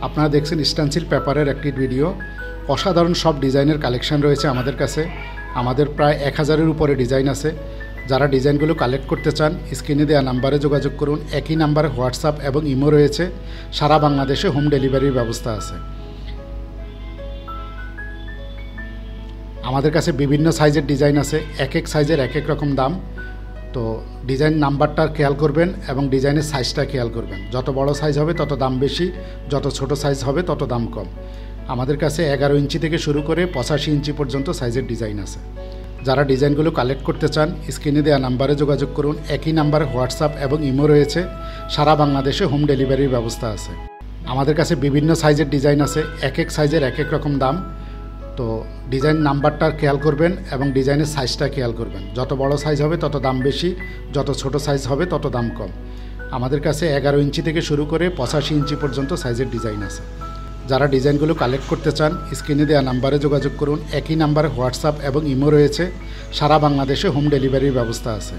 আপনারা দেখছেন স্টেনসিল পেপারের একটি ভিডিও। অসাধারণ সব ডিজাইনের কালেকশন রয়েছে আমাদের কাছে। আমাদের প্রায় 1000-এর উপরে ডিজাইন আছে। যারা ডিজাইনগুলো কালেক্ট করতে চান স্ক্রিনে দেওয়া নাম্বারে যোগাযোগ করুন। একই নাম্বারে হোয়াটসঅ্যাপ এবং ইমো রয়েছে। সারা বাংলাদেশে হোম ডেলিভারির ব্যবস্থা আছে। আমাদের কাছে বিভিন্ন সাইজের ডিজাইন আছে। এক এক সাইজের এক এক রকম দাম। তো ডিজাইন নাম্বারটা খেয়াল করবেন এবং ডিজাইনের সাইজটা খেয়াল করবেন। যত বড় সাইজ হবে তত দাম বেশি, যত ছোট সাইজ হবে তত দাম কম। আমাদের কাছে 11 ইঞ্চি থেকে শুরু করে 85 ইঞ্চি পর্যন্ত সাইজের ডিজাইন আছে। যারা ডিজাইনগুলো কালেক্ট করতে চান স্ক্রিনে দেওয়া নাম্বারে যোগাযোগ করুন। একই নাম্বারে হোয়াটসঅ্যাপ এবং ইমো রয়েছে। সারা বাংলাদেশে হোম ডেলিভারির ব্যবস্থা আছে। আমাদের কাছে বিভিন্ন সাইজের ডিজাইন আছে। এক এক সাইজের এক এক রকম দাম। তো ডিজাইন নাম্বারটা খেয়াল করবেন এবং ডিজাইনের সাইজটা খেয়াল করবেন। যত বড় সাইজ হবে তত দাম বেশি, যত ছোট সাইজ হবে তত দাম কম। আমাদের কাছে 11 ইঞ্চি থেকে শুরু করে 85 ইঞ্চি পর্যন্ত সাইজের ডিজাইন আছে। যারা ডিজাইনগুলো কালেক্ট করতে চান স্ক্রিনে দেওয়া নাম্বারে যোগাযোগ করুন। একই নাম্বারে হোয়াটসঅ্যাপ এবং ইমো রয়েছে। সারা বাংলাদেশে হোম ডেলিভারির ব্যবস্থা আছে।